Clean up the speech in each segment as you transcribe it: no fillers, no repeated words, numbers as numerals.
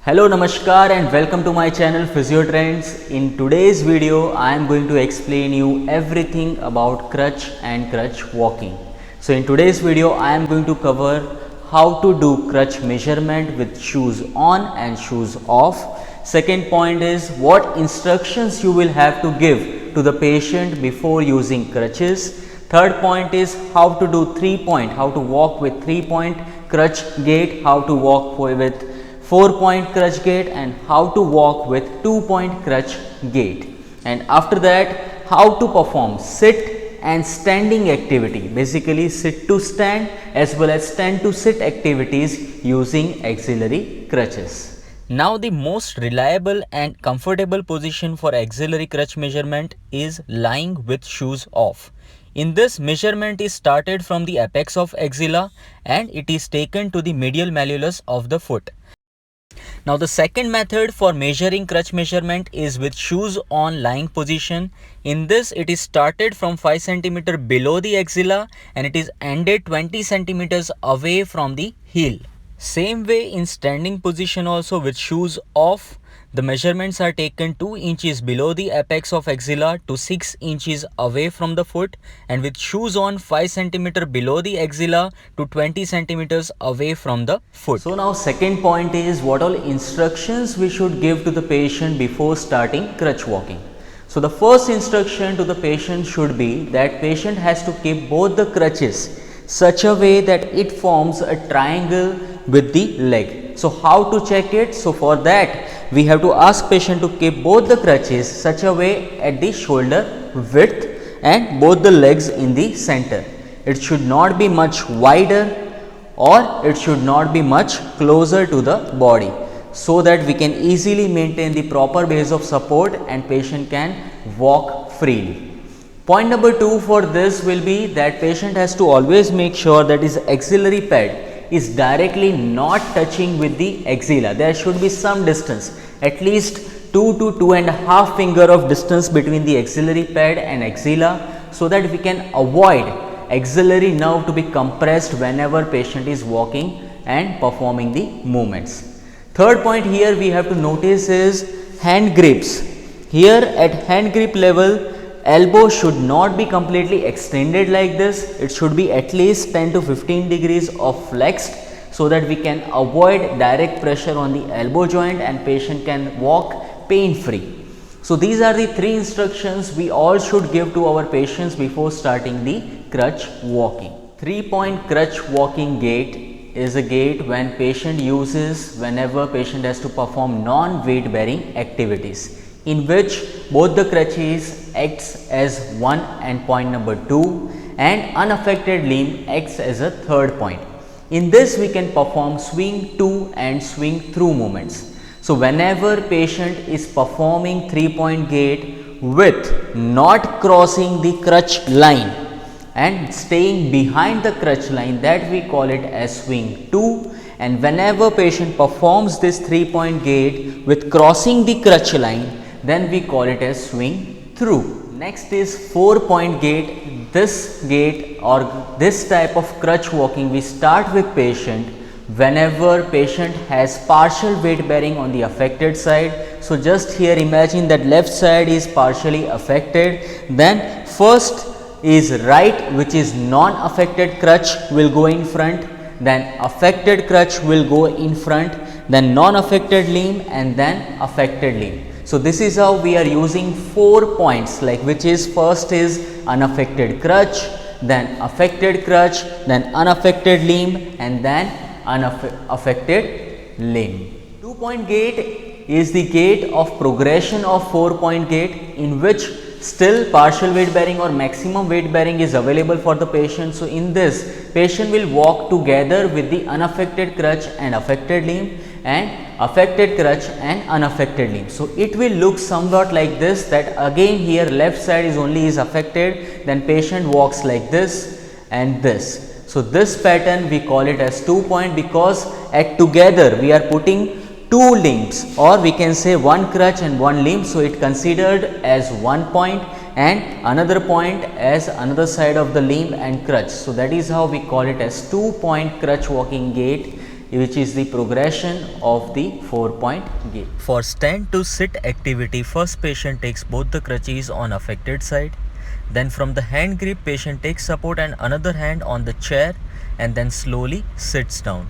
Hello, Namaskar and welcome to my channel Physiotrendz. In today's video, I am going to explain you everything about crutch and crutch walking. So in today's video, I am going to cover how to do crutch measurement with shoes on and shoes off. Second point is what instructions you will have to give to the patient before using crutches. Third point is how to do 3-point, how to walk with 3-point crutch gait, how to walk with 4-point crutch gait and how to walk with 2-point crutch gait. And after that, how to perform sit and standing activity, basically sit to stand as well as stand to sit activities using axillary crutches. Now the most reliable and comfortable position for axillary crutch measurement is lying with shoes off. In this, measurement is started from the apex of axilla and it is taken to the medial malleolus of the foot. Now the second method for measuring crutch measurement is with shoes on lying position. In this, it is started from 5 cm below the axilla and it is ended 20 cm away from the heel. Same way in standing position also with shoes off, the measurements are taken 2 inches below the apex of axilla to 6 inches away from the foot, and with shoes on 5 cm below the axilla to 20 centimeters away from the foot. So now second point is what all instructions we should give to the patient before starting crutch walking. So the first instruction to the patient should be that patient has to keep both the crutches such a way that it forms a triangle with the leg. So how to check it? So for that we have to ask patient to keep both the crutches such a way at the shoulder width and both the legs in the center. It should not be much wider or it should not be much closer to the body, so that we can easily maintain the proper base of support and patient can walk freely. Point number 2 for this will be that patient has to always make sure that his axillary pad is directly not touching with the axilla. There should be some distance, at least 2 to 2.5 finger of distance between the axillary pad and axilla, so that we can avoid axillary nerve to be compressed whenever patient is walking and performing the movements. Third point here we have to notice is hand grips. Here at hand grip level, elbow should not be completely extended like this. It should be at least 10 to 15 degrees of flexed, so that we can avoid direct pressure on the elbow joint and patient can walk pain free. So these are the 3 instructions we all should give to our patients before starting the crutch walking. 3-point crutch walking gait is a gait when patient uses whenever patient has to perform non-weight bearing activities, in which both the crutches acts as one and point number 2 and unaffected limb acts as a third point. In this we can perform swing to and swing through movements. So whenever patient is performing 3-point gait with not crossing the crutch line and staying behind the crutch line, that we call it as swing to. And whenever patient performs this 3-point gait with crossing the crutch line, then we call it as swing through. Next is 4-point gait. This gait or this type of crutch walking we start with patient whenever patient has partial weight bearing on the affected side. So just here imagine that left side is partially affected, then first is right, which is non-affected crutch will go in front, then affected crutch will go in front, then non-affected limb and then affected limb. So this is how we are using 4 points, like which is first is unaffected crutch, then affected crutch, then unaffected limb and then unaffected limb. 2-point gait is the gait of progression of 4-point gait, in which still partial weight bearing or maximum weight bearing is available for the patient. So in this, patient will walk together with the unaffected crutch and affected limb and affected crutch and unaffected limb. So it will look somewhat like this, that again here left side is affected, then patient walks like this and this. So this pattern we call it as 2-point, because at together we are putting 2 limbs, or we can say 1 crutch and 1 limb. So it considered as 1 point and another point as another side of the limb and crutch. So that is how we call it as 2-point crutch walking gait which is the progression of the 4-point gait. For stand to sit activity, first patient takes both the crutches on affected side. Then from the hand grip, patient takes support and another hand on the chair and then slowly sits down.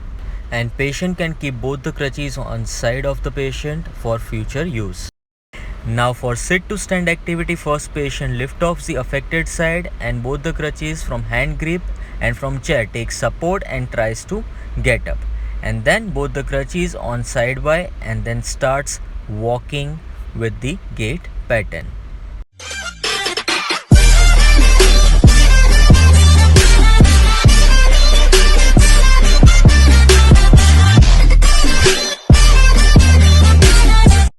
And patient can keep both the crutches on side of the patient for future use. Now for sit to stand activity, first patient lift off the affected side and both the crutches from hand grip and from chair takes support and tries to get up. And then both the crutches on side by and then starts walking with the gait pattern.